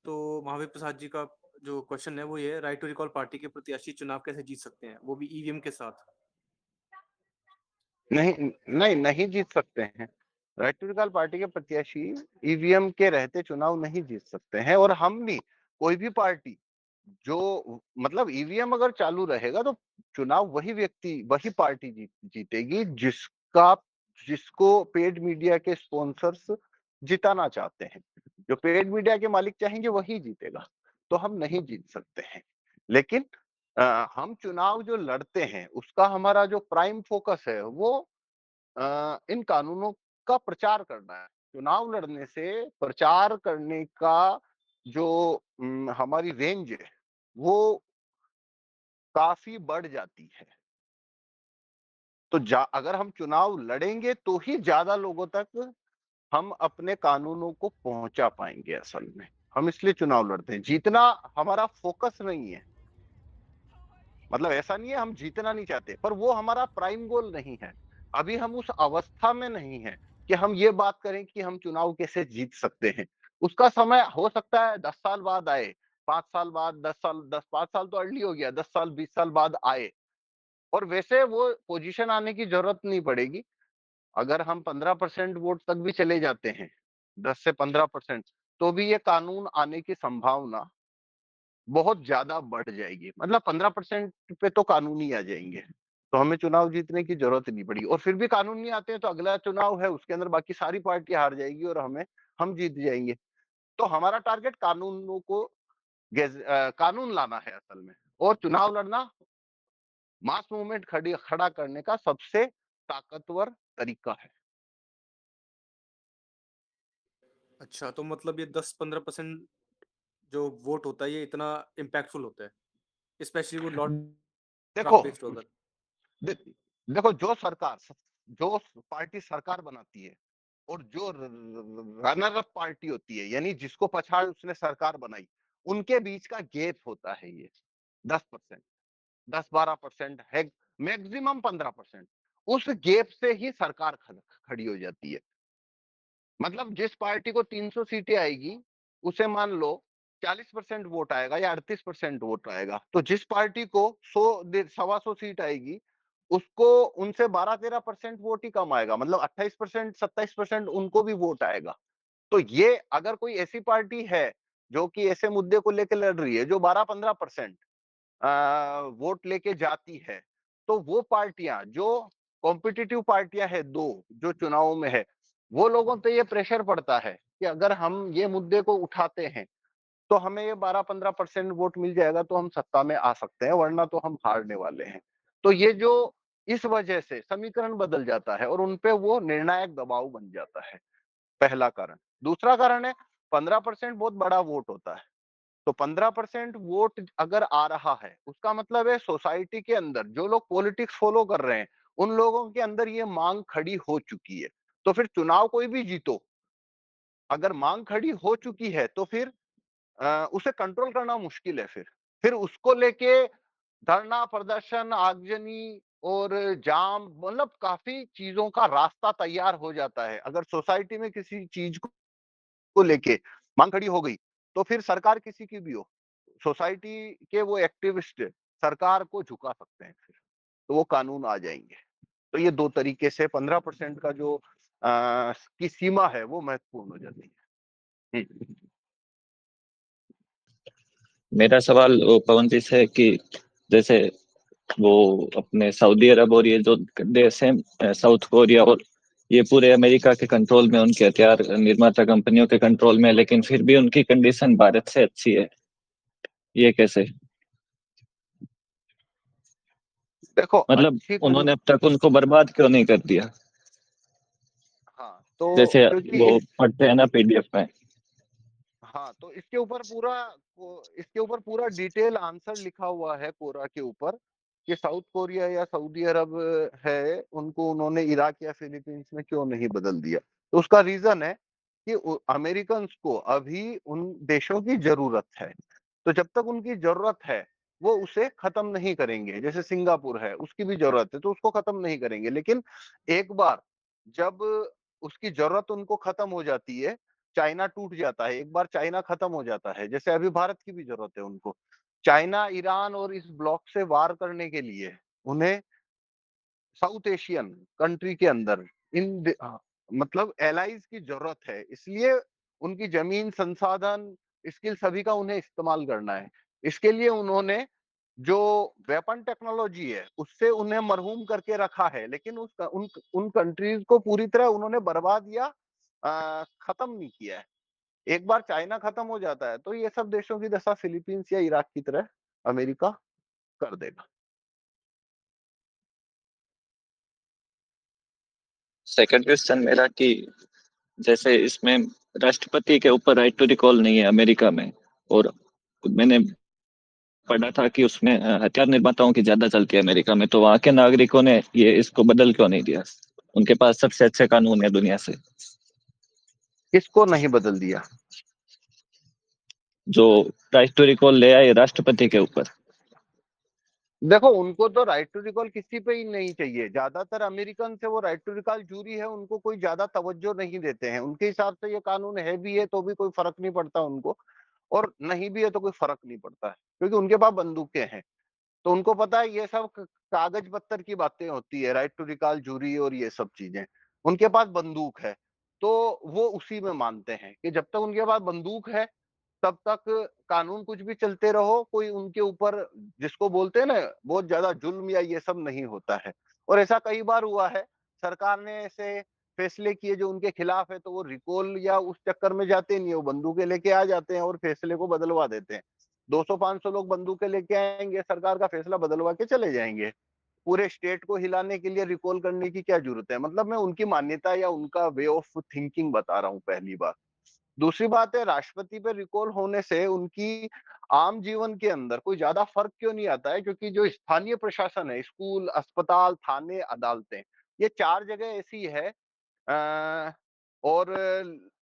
तो महावीर प्रसाद जी का जो क्वेश्चन है वो ये है, राइट टू रिकॉल पार्टी के प्रत्याशी चुनाव कैसे जीत सकते हैं, वो भी ईवीएम के साथ। नहीं नहीं नहीं जीत सकते हैं। राइट टू रिकॉल पार्टी के प्रत्याशी ईवीएम के रहते चुनाव नहीं जीत सकते हैं। और हम भी, कोई भी पार्टी जो मतलब ईवीएम अगर चालू रहेगा तो चुनाव वही व्यक्ति वही पार्टी जीतेगी जिसको पेड मीडिया के स्पॉन्सर्स जिताना चाहते हैं। जो पेड मीडिया के मालिक चाहेंगे वही जीतेगा। तो हम नहीं जीत सकते हैं। लेकिन हम चुनाव जो लड़ते हैं उसका हमारा जो प्राइम फोकस है वो इन कानूनों का प्रचार करना है। चुनाव लड़ने से प्रचार करने का जो हमारी रेंज है वो काफी बढ़ जाती है। तो अगर हम चुनाव लड़ेंगे तो ही ज्यादा लोगों तक हम अपने कानूनों को पहुंचा पाएंगे। असल में हम इसलिए चुनाव लड़ते हैं। जीतना हमारा फोकस नहीं है। मतलब ऐसा नहीं है हम जीतना नहीं चाहते, पर वो हमारा प्राइम गोल नहीं है। अभी हम उस अवस्था में नहीं है कि हम ये बात करें कि हम चुनाव कैसे जीत सकते हैं। उसका समय हो सकता है 10 साल बाद आए, 5 साल बाद, 10 साल, 5 साल तो अर्ली हो गया, 10 साल 20 साल बाद आए। और वैसे वो पोजीशन आने की जरूरत नहीं पड़ेगी। अगर हम 15% वोट तक भी चले जाते हैं, 10 से 15%, तो भी ये कानून आने की संभावना बहुत ज्यादा बढ़ जाएगी। मतलब 15% पे तो कानून ही आ जाएंगे। तो हमें चुनाव जीतने की जरूरत नहीं पड़ी। और फिर भी कानून नहीं आते हैं तो अगला चुनाव है उसके अंदर बाकी सारी पार्टी हार जाएगी और हम जीत जाएंगे। तो हमारा टारगेट कानूनों को कानून लाना है असल में। और चुनाव लड़ना मास मूवमेंट खड़ा करने का सबसे ताकतवर तरीका है। अच्छा, तो मतलब ये 10-15% जो वोट होता है ये इतना इम्पैक्टफुल होता है, स्पेशली वो लॉर्ड देखो क्राफ्ट बेस्ड हो अगर। दे, देखो जो पार्टी सरकार बनाती है और जो रनर अप पार्टी होती है, यानी जिसको पछाड़ उसने सरकार बनाई, उनके बीच का गैप होता है ये 10%, 10-12% है, मैक्सिमम 15%। उस गैप से ही सरकार खड़ी हो जाती है। मतलब जिस पार्टी को 300 सीटें आएगी उसे मान लो 40% वोट आएगा या 38% वोट आएगा। तो जिस पार्टी को 100 125 सीट आएगी उसको उनसे 12-13% वोट ही कम आएगा। मतलब 28% 27% उनको भी वोट आएगा। तो ये अगर कोई ऐसी पार्टी है जो कि ऐसे मुद्दे को लेकर लड़ रही है जो 12-15% वोट लेके जाती है, तो वो पार्टियां जो कॉम्पिटिटिव पार्टियां है, दो जो चुनाव में है, वो लोगों पे ये प्रेशर पड़ता है कि अगर हम ये मुद्दे को उठाते हैं तो हमें ये 12-15% वोट मिल जाएगा तो हम सत्ता में आ सकते हैं, वरना तो हम हारने वाले हैं। तो ये जो इस वजह से समीकरण बदल जाता है और उनपे वो निर्णायक दबाव बन जाता है। पहला कारण। दूसरा कारण है 15% बहुत बड़ा वोट होता है। तो 15% वोट अगर आ रहा है उसका मतलब है सोसाइटी के अंदर जो लोग पॉलिटिक्स फॉलो कर रहे हैं उन लोगों के अंदर ये मांग खड़ी हो चुकी है। तो फिर चुनाव कोई भी जीतो, अगर मांग खड़ी हो चुकी है तो फिर उसे कंट्रोल करना मुश्किल है। फिर उसको लेके धरना प्रदर्शन, आगजनी और जाम, मतलब काफी चीजों का रास्ता तैयार हो जाता है। अगर सोसाइटी में किसी चीज को लेके मांग खड़ी हो गई तो फिर सरकार किसी की भी हो, सोसाइटी के वो एक्टिविस्ट सरकार को झुका सकते हैं। फिर तो वो कानून आ जाएंगे। तो ये दो तरीके से 15% का जो की सीमा है वो महत्वपूर्ण हो जाती है। मेरा सवाल पवन जी से है कि जैसे वो अपने सऊदी अरब और ये जो देश है साउथ कोरिया, और ये पूरे अमेरिका के कंट्रोल में, उनके हथियार निर्माता कंपनियों के कंट्रोल में, लेकिन फिर भी उनकी कंडीशन भारत से अच्छी है, ये कैसे? देखो मतलब अच्छी उन्होंने अब तक उनको बर्बाद क्यों नहीं कर दिया? हाँ तो जैसे क्योंकि वो पढ़ते हैं ना पीडीएफ में। हाँ तो इसके ऊपर पूरा डिटेल आंसर लिखा हुआ है कोरा के ऊपर कि साउथ कोरिया या सऊदी अरब है, उनको उन्होंने इराक या फिलीपींस में क्यों नहीं बदल दिया। तो उसका रीजन है कि अमेरिकन को अभी उन देशों की जरूरत है। तो जब तक उनकी जरूरत है वो उसे खत्म नहीं करेंगे। जैसे सिंगापुर है, उसकी भी जरूरत है तो उसको खत्म नहीं करेंगे। लेकिन एक बार जब उसकी जरूरत उनको खत्म हो जाती है, चाइना टूट जाता है, एक बार चाइना खत्म हो जाता है, जैसे अभी भारत की भी ज़रूरत है उनको। चाइना, ईरान और इस ब्लॉक से वार करने के लिए उन्हें साउथ एशियन कंट्री के अंदर मतलब एलाइज की ज़रूरत है। इसलिए उनकी ज़मीन, संसाधन, स्किल सभी का उन्हें इस्तेमाल करना है। इसके लिए उन्होंने जो वेपन टेक्नोलॉजी है, उससे उन्हें मरहूम करके रखा है, लेकिन उन कंट्रीज़ को पूरी तरह उन्होंने बर्बाद या खत्म नहीं किया है। एक बार चाइना खत्म हो जाता है, तो ये सब देशों की दशा फिलीपींस या इराक की तरह अमेरिका कर देगा। सेकंड क्वेश्चन मेरा कि जैसे इसमें राष्ट्रपति के ऊपर राइट टू रिकॉल नहीं है अमेरिका में, और मैंने पढ़ा था कि उसमें हथियार निर्माताओं की ज्यादा चलती है अमेरिका में, तो वहां के नागरिकों ने ये इसको बदल क्यों नहीं दिया? उनके पास सबसे अच्छे कानून है दुनिया से। किसको नहीं बदल दिया? जो राइट टू रिकॉल ले आए राष्ट्रपति के ऊपर। देखो, उनको तो राइट टू रिकॉल किसी पे ही नहीं चाहिए। ज्यादातर अमेरिकन से वो राइट टू रिकॉल जूरी है, उनको कोई ज्यादा तवज्जो नहीं देते हैं। उनके हिसाब से ये कानून है भी है तो भी कोई फर्क नहीं पड़ता उनको, और नहीं भी है तो कोई फर्क नहीं पड़ता है, क्योंकि उनके पास बंदूकें हैं। तो उनको पता है ये सब कागज पत्थर की बातें होती है, राइट टू रिकॉल, जूरी और ये सब चीजें। उनके पास बंदूक है, तो वो उसी में मानते हैं कि जब तक उनके पास बंदूक है तब तक कानून कुछ भी चलते रहो, कोई उनके ऊपर, जिसको बोलते हैं ना, बहुत ज्यादा जुल्म या ये सब नहीं होता है। और ऐसा कई बार हुआ है, सरकार ने ऐसे फैसले किए जो उनके खिलाफ है, तो वो रिकॉल या उस चक्कर में जाते नहीं है, वो बंदूकें लेके आ जाते हैं और फैसले को बदलवा देते हैं। 200-500 लोग बंदूकें लेके आएंगे, सरकार का फैसला बदलवा के चले जाएंगे। पूरे स्टेट को हिलाने के लिए रिकॉल करने की क्या जरूरत है? मतलब मैं उनकी मान्यता या उनका वे ऑफ थिंकिंग बता रहा हूँ, पहली बात। दूसरी बात है, राष्ट्रपति पे रिकॉल होने से उनकी आम जीवन के अंदर कोई ज्यादा फर्क क्यों नहीं आता है? क्योंकि जो स्थानीय प्रशासन है, स्कूल, अस्पताल, थाने, अदालतें, ये 4 जगह ऐसी है, अ, और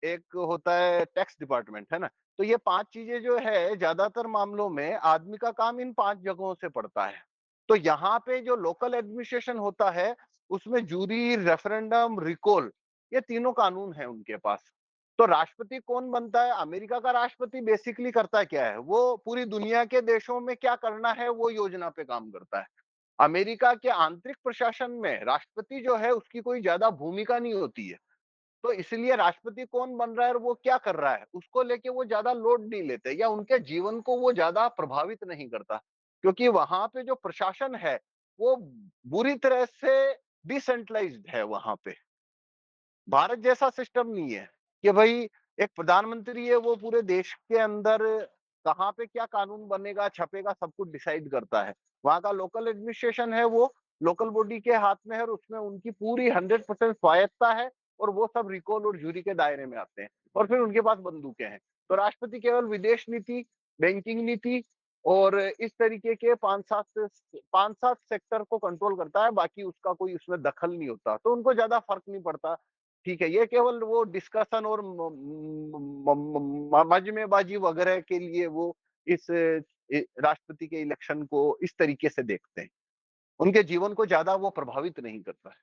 एक होता है टैक्स डिपार्टमेंट, है ना? तो ये 5 चीजें जो है, ज्यादातर मामलों में आदमी का काम इन 5 जगहों से पड़ता है। तो यहाँ पे जो लोकल एडमिनिस्ट्रेशन होता है, उसमें जूरी, रेफरेंडम, रिकॉल, ये तीनों कानून है उनके पास। तो राष्ट्रपति कौन बनता है? अमेरिका का राष्ट्रपति बेसिकली करता क्या है? वो पूरी दुनिया के देशों में क्या करना है, वो योजना पे काम करता है। अमेरिका के आंतरिक प्रशासन में राष्ट्रपति जो है, उसकी कोई ज्यादा भूमिका नहीं होती है। तो इसलिए राष्ट्रपति कौन बन रहा है और वो क्या कर रहा है, उसको लेके वो ज्यादा लोड नहीं लेते, या उनके जीवन को वो ज्यादा प्रभावित नहीं करता, क्योंकि वहां पे जो प्रशासन है, वो बुरी तरह से डिसेंट्रलाइज्ड है वहां पे। भारत जैसा सिस्टम नहीं है कि भाई एक प्रधानमंत्री है, वो पूरे देश के अंदर कहाँ पे क्या कानून बनेगा, छपेगा, सब कुछ डिसाइड करता है। वहां का लोकल एडमिनिस्ट्रेशन है, वो लोकल बॉडी के हाथ में है, और उसमें उनकी पूरी 100% स्वायत्ता है, और वो सब रिकॉल और जूरी के दायरे में आते हैं, और फिर उनके पास बंदूकें हैं। तो राष्ट्रपति केवल विदेश नीति, बैंकिंग नीति और इस तरीके के 5-7 सेक्टर को कंट्रोल करता है, बाकी उसका कोई उसमें दखल नहीं होता, तो उनको ज्यादा फर्क नहीं पड़ता। ठीक है, ये केवल वो डिस्कशन और मजमेबाजी वगैरह के लिए वो इस राष्ट्रपति के इलेक्शन को इस तरीके से देखते हैं। उनके जीवन को ज्यादा वो प्रभावित नहीं करता है।